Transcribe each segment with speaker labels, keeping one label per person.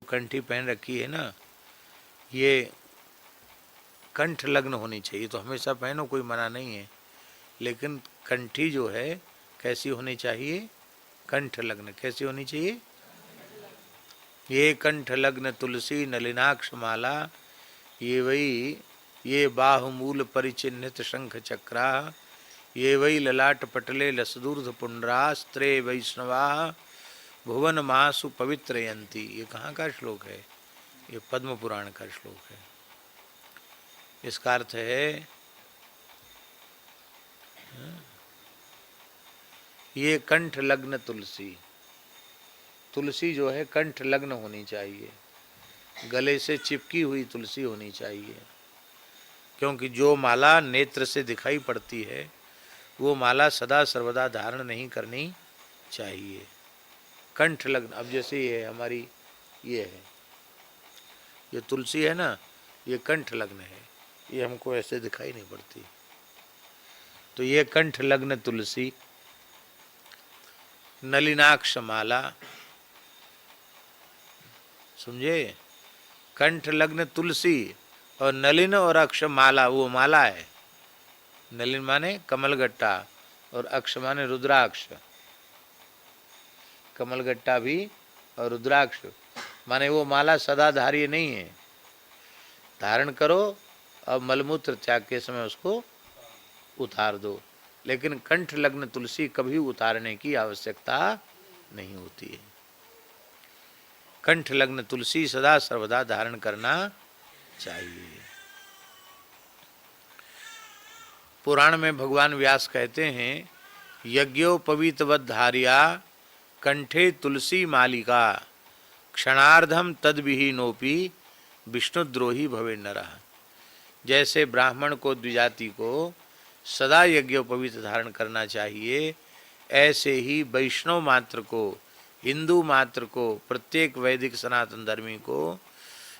Speaker 1: कंठी पहन रखी है ना, ये कंठ लग्न होनी चाहिए। तो हमेशा पहनो, कोई मना नहीं है, लेकिन कंठी जो है कैसी होनी चाहिए? कंठ लग्न। कैसी होनी चाहिए? ये कंठ लग्न तुलसी नलिनाक्ष माला, ये वही ये बाहुमूल परिचिन्हित शंख चक्रा, ये वही ललाट पटले लसदूर्ध पुंड्रास्त्रे वैष्णवा भुवन मासु पवित्रयंती। ये कहाँ का श्लोक है? ये पद्म पुराण का श्लोक है। इसका अर्थ है ये कंठ लग्न तुलसी, तुलसी जो है कंठ लग्न होनी चाहिए, गले से चिपकी हुई तुलसी होनी चाहिए। क्योंकि जो माला नेत्र से दिखाई पड़ती है वो माला सदा सर्वदा धारण नहीं करनी चाहिए। कंठ लग्न, अब जैसे ये हमारी ये है, ये तुलसी है ना, ये कंठ लग्न है, ये हमको ऐसे दिखाई नहीं पड़ती। तो ये कंठ लग्न तुलसी, नलिनाक्ष माला, समझे? कंठ लग्न तुलसी और नलिन और अक्ष माला, वो माला है। नलिन माने कमलगट्टा और अक्ष माने रुद्राक्ष। कमलगट्टा भी और रुद्राक्ष माने वो माला सदा धार्य नहीं है। धारण करो और मलमूत्र त्याग के समय उसको उतार दो, लेकिन कंठ लग्न तुलसी कभी उतारने की आवश्यकता नहीं होती है। कंठ लग्न तुलसी सदा सर्वदा धारण करना चाहिए। पुराण में भगवान व्यास कहते हैं, यज्ञोपवीतवद्धार्या कंठे तुलसी मालिका क्षणार्धम तद्विहीनोपि विष्णुद्रोही भवे नरः। जैसे ब्राह्मण को द्विजाति को सदा यज्ञोपवीत धारण करना चाहिए, ऐसे ही वैष्णव मात्र को, हिंदू मात्र को, प्रत्येक वैदिक सनातन धर्मी को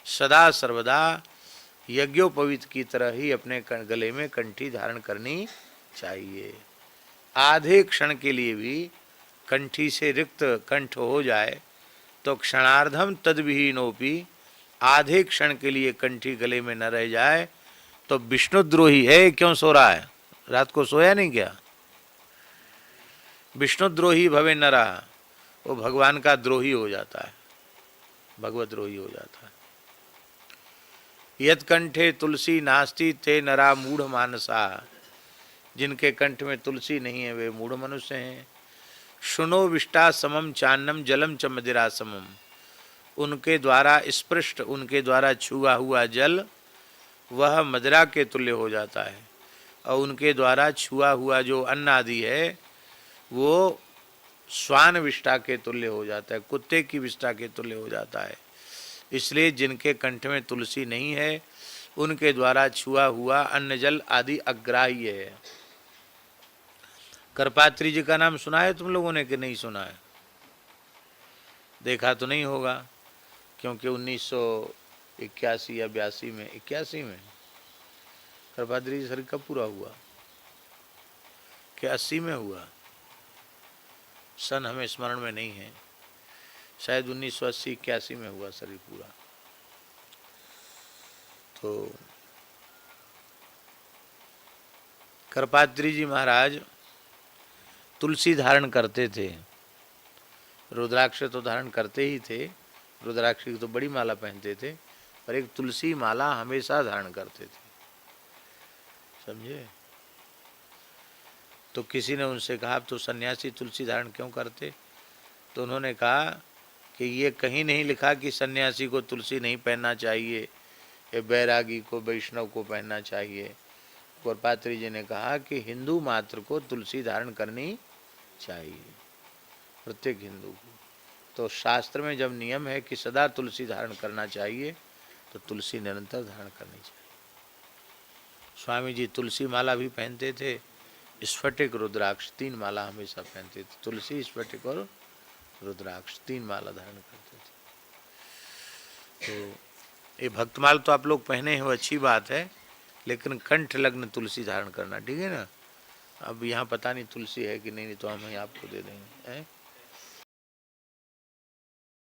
Speaker 1: सदा सर्वदा यज्ञोपवीत की तरह ही अपने गले में कंठी धारण करनी चाहिए। आधे क्षण के लिए भी कंठी से रिक्त कंठ हो जाए तो क्षणार्धम तद्विहीनोपि, आधे क्षण के लिए कंठी गले में न रह जाए तो विष्णुद्रोही है। क्यों सो रहा है? रात को सोया नहीं क्या? विष्णुद्रोही भवे नरः, वो भगवान का द्रोही हो जाता है, भगवत द्रोही हो जाता है। यद कंठे तुलसी नास्ति ते नरा मूढ़ मानसा, जिनके कंठ में तुलसी नहीं है वे मूढ़ मनुष्य हैं। शुनो विष्टा समम चान्नम जलम च मदिरा समम, उनके द्वारा स्पृष्ट, उनके द्वारा छुआ हुआ जल वह मदिरा के तुल्य हो जाता है, और उनके द्वारा छुआ हुआ जो अन्न आदि है वो श्वान विष्टा के तुल्य हो जाता है, कुत्ते की विष्टा के तुल्य हो जाता है। इसलिए जिनके कंठ में तुलसी नहीं है उनके द्वारा छुआ हुआ अन्न जल आदि अग्राह्य है। करपात्री जी का नाम सुना है तुम लोगों ने कि नहीं सुना है? देखा तो नहीं होगा, क्योंकि 1981 या 82 में, 81 में करपात्री जी शरीर कब पूरा हुआ? कि 80 में हुआ? सन हमें स्मरण में नहीं है, शायद 1980-81 में हुआ शरीर पूरा। तो करपात्री जी महाराज तुलसी धारण करते थे, रुद्राक्ष तो धारण करते ही थे, रुद्राक्ष की तो बड़ी माला पहनते थे, पर एक तुलसी माला हमेशा धारण करते थे, समझे? तो किसी ने उनसे कहा, तो सन्यासी तुलसी धारण क्यों करते? तो उन्होंने कहा कि ये कहीं नहीं लिखा कि सन्यासी को तुलसी नहीं पहनना चाहिए, ये बैरागी को, वैष्णव को पहनना चाहिए। करपात्री जी ने कहा कि हिंदू मात्र को तुलसी धारण करनी चाहिए, प्रत्येक हिंदू को। तो शास्त्र में जब नियम है कि सदा तुलसी धारण करना चाहिए, तो तुलसी निरंतर धारण करनी चाहिए। स्वामी जी तुलसी माला भी पहनते थे, स्फटिक रुद्राक्ष 3 माला हमेशा पहनते थे। तुलसी, स्फटिक और रुद्राक्ष 3 माला धारण करते थे। तो ये भक्तमाल तो आप लोग पहने हैं, वो अच्छी बात है, लेकिन कंठ लग्न तुलसी धारण करना, ठीक है ना? अब यहाँ पता नहीं तुलसी है कि नहीं, तो हम ही आपको दे देंगे।